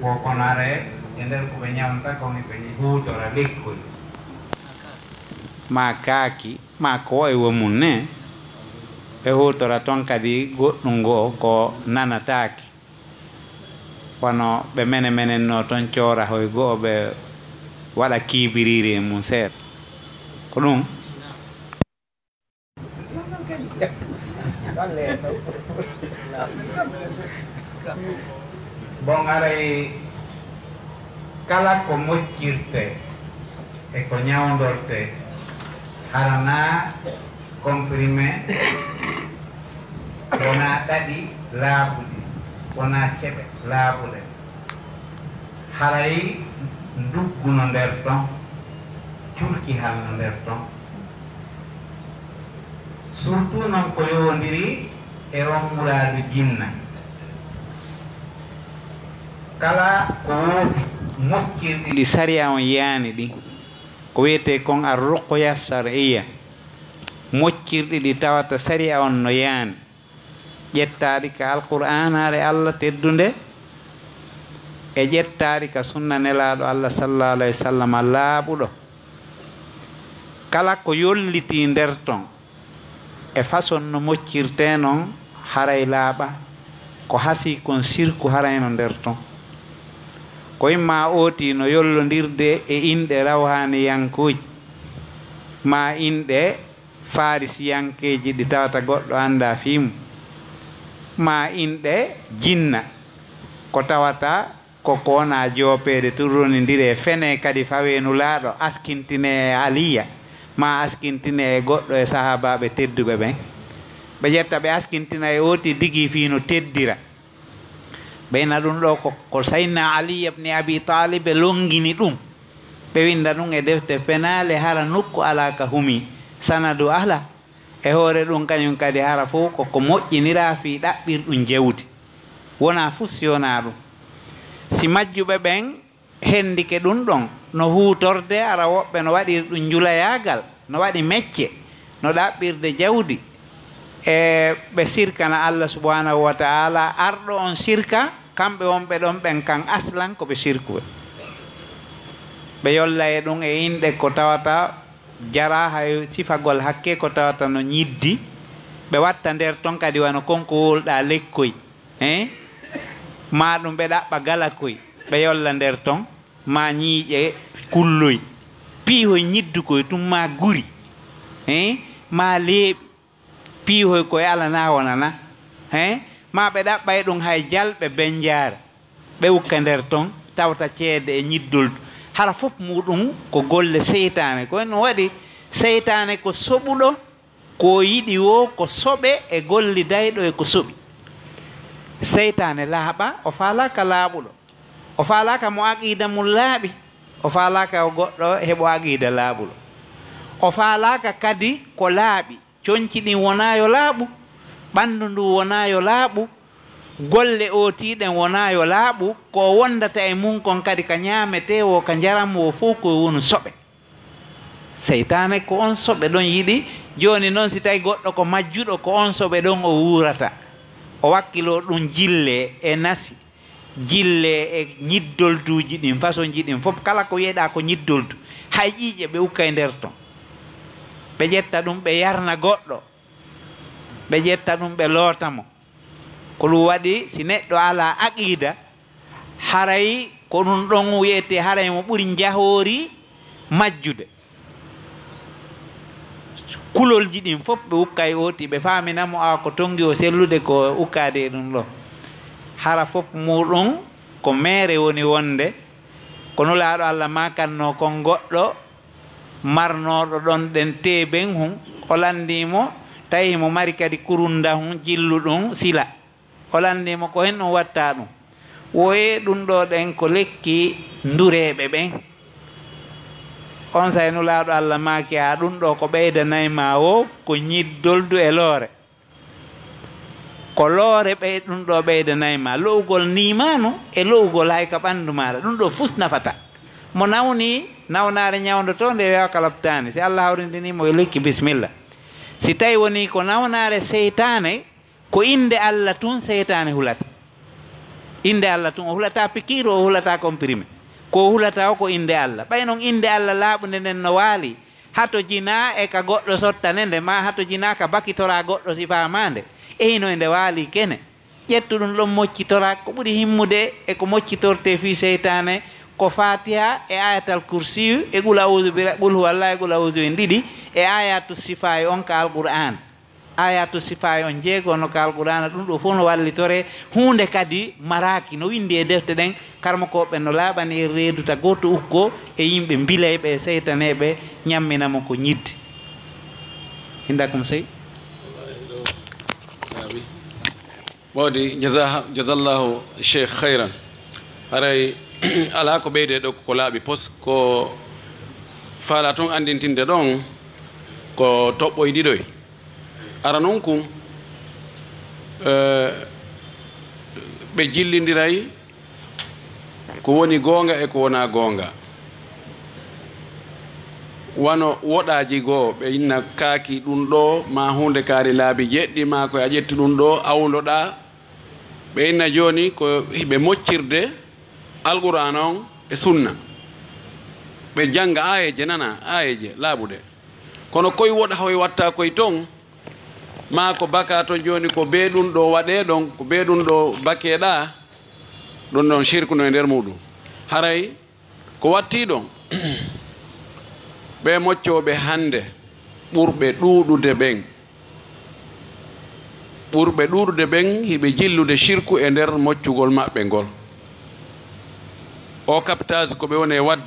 Pokonare e nder ko ɓe ñamta kono ɓe huutora lekkoy ma kaaki ma ko e womum ne ɓe huutora toon kadi goɗɗum ngo ko nanataake wono ɓe mene menenno toon coora hoye goo ɓe waɗa kiibiriri e mum seeɗa ko ɗum bon aray kala ko moccirte e ko ñawdorte harana comprimé wona ɗaɗi laaɓuɗi wona ceɓe laaɓuɗe haray ndugguno nder ton curki halno nder ton surtout noon ko yowodiri e rommulaadu jinna kala ko woodi moccirɗi ɗi sariya on yaani ɗi ko wiyete kon ar ruqya shar'iyya moccirɗi ɗi tawata sariya on no yaani ƴettaɗi ka alqur'anare Allah teddunde e ƴettaɗi ka sunna nelaɗo Allah sallallahu alayhi wa sallam laaɓuɗo kala ko yolliti nder ton e façon no moccirte noon haray laaɓa ko hasi kon sirku harayno nder ton ko imma ooti no yollodirde e inɗe rawhaniyankuji ma inɗe farisiyankeji ɗi tawata goɗɗo anda fimu ma inɗe jinna ko tawata koko wona joopede turronidiri e fene kadi fawenu laaɗo askintine e aliya ma askintine e goɗɗo e sahabaɓe tedduɓe ɓen ɓe ƴetta ɓe askintina e oti digi fino teddira ɓeyna ɗum ɗo ko saydna ali ibne abi talib ɓe longini ɗum ɓe winda ɗum e defte penale hara nokku ala ka humi sanadu ala e hoore ɗum kañum kadi hara fof koko moƴƴinira fi ɗaɓɓirɗum jewdi wona fusiona ɗum si majjuɓe ɓen hendike ɗum ɗon no hutorde ara woɓɓe no waɗiri ɗum julayagal no waɗi mecce no ɗaɓɓirde jawdi e ɓe sirkana Allah subhanahu wa ta'ala arɗo on sirka kamɓe wonɓe ɗon ɓen kan aslan koɓe sirkuɓe ɓe yolla e ɗum e inɗe ko tawata jara hay sifagol hakke ko tawata no ñiddi ɓe watta nder ton kadi wano konko wolɗa lekkoy ma ɗum ɓe ɗaɓɓa galakoy ɓe yolla nder ton ma ñiiƴe kulloy piihoy ñiddukoy tum ma guri ma leeɓi piihoy koye alana wonana ma ɓe ɗaɓɓay ɗum hay jalɓe benjaara ɓe ukka nder ton tawta ceede e ñiddoldu hara fof muɗum ko golle seytane ko no waɗi seytane ko soɓuɗo ko yiɗi wo ko soɓe e golli dayɗo e ko soɓi seytane laaɓa o faalaka laaɓuɗo o faalaka mo aqida mum laaɓi o faalaka o goɗɗo heɓo aqida laaɓuɗo o faalaka kadi ko laaɓi coñci ɗin wona yo laaɓu ɓanndu ndu wona yo laaɓu golle ootiɗen wona yo laaɓu ko wondata e mum kon kadi ka ñaamete wo ka njaram wo fof koye woni soɓe seytane ko on soɓe ɗon yiɗi jooni noon si tawi goɗɗo ko majjuɗo ko on soɓe ɗon o wuurata o wakkilo ɗum jille e nasi jille e ñiddolduji ɗin façon ji ɗin fof kala ko wiyeɗa ko ñiddoldu hay ƴiiƴe ɓe ukka e nder ton ɓe ƴetta ɗum ɓe yarna goɗɗo ɓe ƴetta ɗum ɓe lootamo ko ɗum waɗi si neɗɗo ala aqida haray ko ɗum ɗon wiyete haray mo ɓuri jahoori majjude kulolji ɗin fof ɓe ukka e oti ɓe faaminamo awa ko tongi o sellude ko ukkade e ɗum ɗo hara fof muɗum ko mere woni wonde ko nulaaɗo Allah makanno kon goɗɗo marnoɗo ɗon ɗen teɓen hum o landimo tawi mo mari kadi kurunda hum jillu ɗum sila o landimo ko hen ɗum watta ɗum woye ɗum ɗo ɗen ko lekki ndureɓe ɓen on say nulaaɗo Allah maki ha ɗum ɗo ko ɓeydanayma o ko ñiddoldu e loore ko loore ɓey ɗum ɗo ɓeydanayma lowgol nimano e lowgol hay ka ɓanndu maɗa ɗum ɗo fus nafata mo nawni nawnare ñawdoto nde wewa kalabtani si Allah hawrindinimo e lekki bisimilla si tawi woni ko nawnare seytane ko inde Allah tun seytane hulata inde Allah tun o hulata piqûre o hulata comprimé ko hulata o ko inde Allah ɓay noon inde Allah laaɓude nden no waali hato jina e ka goɗɗo sottanende ma hato jina ka bakitora goɗɗo si famande eyno nde waali kene ƴettu ɗum ɗon moccitora ko ɓuri himmude e ko moccitorte fi seytane ko fatiha e ayatal kursiyu e qul audu bi qul huwallah e qul audu en ɗiɗi e ayatu sifayi on ka alqur'an ayatu sifayi on jeegono ka alqur'ana ɗum ɗo fof no wallitore hunde kadi maraki no windi e defte ɗen karmakoɓe no laaɓani e reeduta goto ukko e yimɓe mbileyɓe e seytaneɓe ñamminamo ko ñidde hindakum sey mawdi jazallahu cheikh hayran haray ala ko ɓeyde ɗo ko laaɓi pos ko faala toon andintinde ɗon ko toɓɓoye ɗiɗoy ara noon kum ɓe jillindiray ko woni goonga e ko wona goonga wano woɗaji goo ɓe inna kaaki ɗum ɗo ma hunde kaari laabi jeɗɗi ma koye a ƴetti ɗum ɗo awloɗa ɓe inna joni ko ɓe moccirde alqur'an on e sunna ɓe janga ayeje nana ayeje laaɓuɗe kono koye woɗa hoye watta koye ton ma ko baka to joni ko be ɗum ɗo waɗe ɗon ko be ɗum ɗo bakeɗa ɗum ɗon shirkuno e nder muɗum haray ko watti ɗon ɓe moccoɓe hande ɓurɓe ɗuɗude ɓen hiɓe jillude shirku e nder moccugol maɓɓe ngol o captage ko ɓe woni e wadde